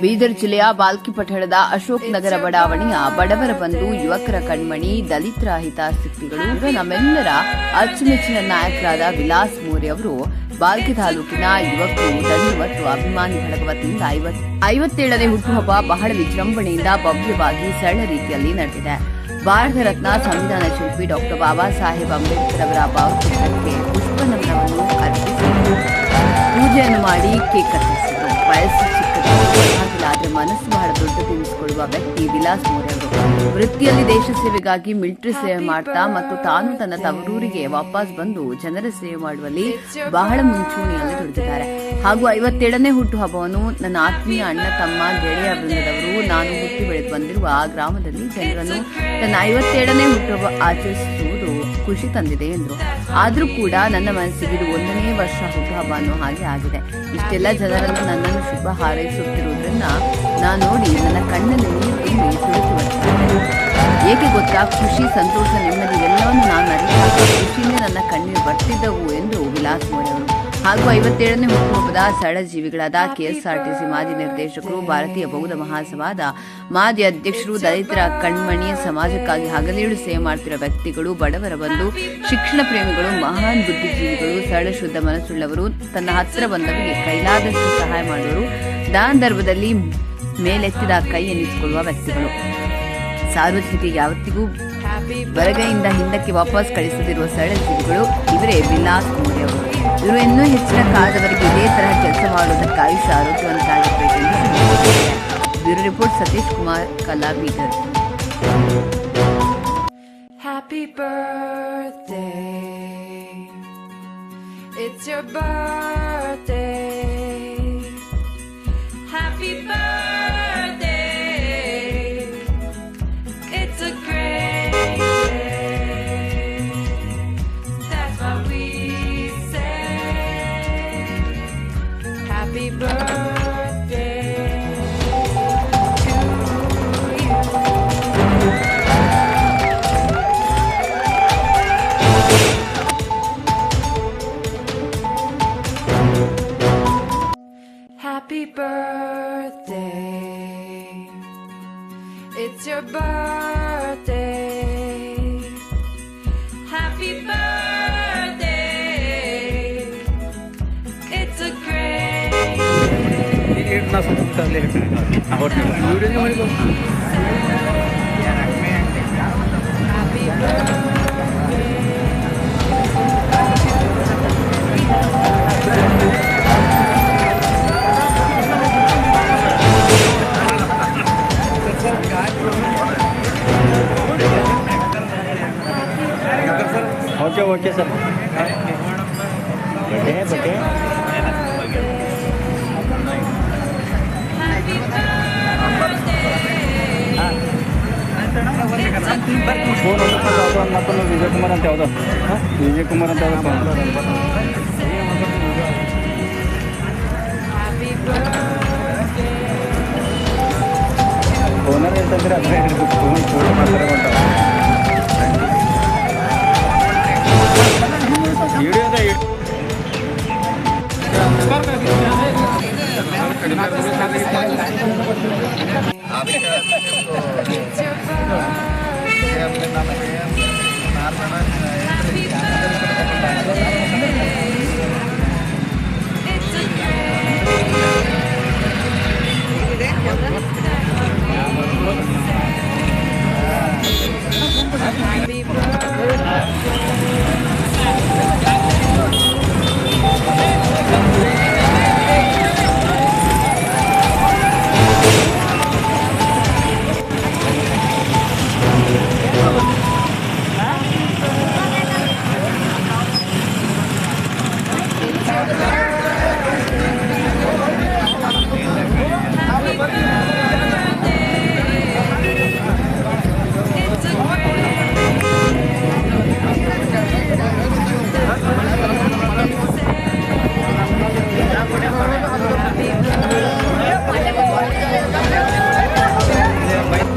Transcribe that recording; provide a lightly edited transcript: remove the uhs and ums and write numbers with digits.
ಬೀದರ್ ಜಿಲ್ಲೆಯ ಬಾಲ್ಕಿ ಪಟ್ಟಣದ ಅಶೋಕ್ ನಗರ ಬಡಾವಣೆಯ ಬಡವರ ಬಂಧು ಯುವಕರ ಕಣ್ಮಣಿ ದಲಿತರ ಹಿತಾಸಕ್ತಿಗಳು ನಮ್ಮೆಲ್ಲರ ಅಚ್ಚುಮೆಚ್ಚಿನ ನಾಯಕರಾದ ವಿಲಾಸ್ ಮೋರೆ ಅವರು ಬಾಲ್ಕಿ ತಾಲೂಕಿನ ಯುವಕರು ದಲಿತ ಮತ್ತು ಅಭಿಮಾನಿ ಬಳಗ ವತಿಯಿಂದ 57ನೇ ಹುಟ್ಟುಹಬ್ಬ ಬಹಳ ವಿಜೃಂಭಣೆಯಿಂದ ಭವ್ಯವಾಗಿ ಸರಳ ರೀತಿಯಲ್ಲಿ ನಡೆದಿದೆ. ಭಾರತ ರತ್ನ ಸಂವಿಧಾನ ಶಿಲ್ಪಿ ಡಾ ಬಾಬಾ ಸಾಹೇಬ್ ಅಂಬೇಡ್ಕರ್ ಅವರ ಭಾವಚಿತ್ರಕ್ಕೆ ಪುಷ್ಪನಮನವನ್ನು ಅರ್ಪಿಸಿ ಪೂಜೆಯನ್ನು ಮಾಡಿ ಕೇಕ್ ಕತ್ತರಿಸಿದರು. ವಯಸ್ಸು ಚಿಕ್ಕದಾದರೆ ಮನಸ್ಸು ಬಹಳ ದೊಡ್ಡದೆನಿಸಿಕೊಳ್ಳುವ ವ್ಯಕ್ತಿ ವಿಲಾಸ್ ಮೋರೆ ಅವರು. ವೃತ್ತಿಯಲ್ಲಿ ದೇಶ ಸೇವೆಗಾಗಿ ಮಿಲಿಟರಿ ಸೇವೆ ಮಾಡ್ತಾ ಮತ್ತು ತಾನು ತನ್ನ ತವರೂರಿಗೆ ವಾಪಸ್ ಬಂದು ಜನರ ಸೇವೆ ಮಾಡುವಲ್ಲಿ ಬಹಳ ಮುಂಚೂಣಿಯಲ್ಲಿ ದುಡಿದಿದ್ದಾರೆ. ಹಾಗೂ 57ನೇ ಹುಟ್ಟುಹಬ್ಬವನ್ನು ನನ್ನ ಆತ್ಮೀಯ ಅಣ್ಣ ತಮ್ಮ ಗೆಳೆಯ ವೃಂದದವರು ನಾನು ಹುಟ್ಟಿ ಬೆಳೆದು ಬಂದಿರುವ ಆ ಗ್ರಾಮದಲ್ಲಿ ಜನರನ್ನು ತನ್ನ 57ನೇ ಹುಟ್ಟುಹಬ್ಬ ಆಚರಿಸುವುದು ಖುಷಿ ತಂದಿದೆ ಎಂದರು. ಆದರೂ ಕೂಡ ನನ್ನ ಮನಸ್ಸಿಗೆ ಇದು 1ನೇ ವರ್ಷ ಹುಟ್ಟುಹಬ್ಬ ಅನ್ನೋ ಹಾಗೆ ಆಗಿದೆ. ಇಷ್ಟೆಲ್ಲ ಜನರನ್ನು ನನ್ನನ್ನು ಶುಭ ಹಾರೈಸುತ್ತಿರುವುದನ್ನ ನಾನು ನೋಡಿ ನನ್ನ ಕಣ್ಣಲ್ಲಿ ನೀರು ತುಂಬಿ ತುಳುಕಿ ಬರ್ತಾರೆ. ಏಕೆ ಗೊತ್ತಾ, ಖುಷಿ, ಸಂತೋಷ, ನೆಮ್ಮದಿ ಎಲ್ಲವನ್ನು ನಾನು ಅರಿತಾಗ ಖುಷಿಯಿಂದ ನನ್ನ ಕಣ್ಣೀರು ಬರ್ತಿದ್ದವು ಎಂದು ವಿಲಾಸ್ ಮೋರೆ ಅವರು. ಹಾಗೂ 57ನೇ ಹುಟ್ಟುಹಬ್ಬದ ಸರಳ ಜೀವಿಗಳಾದ ಕೆಎಸ್ಆರ್ಟಿಸಿ ಮಾಜಿ ನಿರ್ದೇಶಕರು, ಭಾರತೀಯ ಬೌದ್ಧ ಮಹಾಸಭಾದ ಮಾಜಿ ಅಧ್ಯಕ್ಷರು, ದಲಿತರ ಕಣ್ಮಣಿ, ಸಮಾಜಕ್ಕಾಗಿ ಹಗಲಿರುಳು ಸೇವೆ ಮಾಡುತ್ತಿರುವ ವ್ಯಕ್ತಿಗಳು, ಬಡವರ ಬಂಧು, ಶಿಕ್ಷಣ ಪ್ರೇಮಿಗಳು, ಮಹಾನ್ ಬುದ್ಧಿಜೀವಿಗಳು, ಸರಳ ಶುದ್ಧ ಮನಸ್ಸುಳ್ಳವರು, ತನ್ನ ಹತ್ತಿರ ಬಂದವರಿಗೆ ಕೈಲಾದಷ್ಟು ಸಹಾಯ ಮಾಡುವರು, ದಾನ ಧರ್ಮದಲ್ಲಿ ಮೇಲೆತ್ತಿದ ಕೈ ಎನ್ನಿಸಿಕೊಳ್ಳುವ ವ್ಯಕ್ತಿಗಳು, ಸಾರ್ವಜನಿಕರಿಗೆ ಯಾವತ್ತಿಗೂ ಬರಗೈಯಿಂದ ಹಿಂದಕ್ಕೆ ವಾಪಸ್ ಕಳಿಸದಿರುವ ಸರಳ ಜೀವಿಗಳು ಇವರೇ ವಿಲಾಸ್ ಮೋರೆ ಅವರು. ಇವರು ಇನ್ನೂ ಹೆಚ್ಚಿನ ಕಾಲದವರೆಗೆ ಇದೇ ತರಹ ಕೆಲಸ ಮಾಡುವುದಕ್ಕೆ ಆಯುಷ್ಯ ಆರೋಗ್ಯವಂತಾಗಬೇಕೆಂದು ಬ್ಯೂರೋ ರಿಪೋರ್ಟ್ ಸತೀಶ್ ಕುಮಾರ್ ಕಲಾ Bidar. Happy birthday, it's your birthday. Happy birthday, it's a great day. That's what we say. Happy birthday to you. Happy birthday, it's your birthday. Happy birthday, it's a great day. Happy okay sir बटे phone Vijay Kumar ಅಂತ ಯಾವುದು ವಿಜಯ್ ಕುಮಾರ್ ಅಂತ owner ಅಂತಂದ್ರೆ ಅದ್ರ phone ಮಾಡ್ತಾರೆ birthday.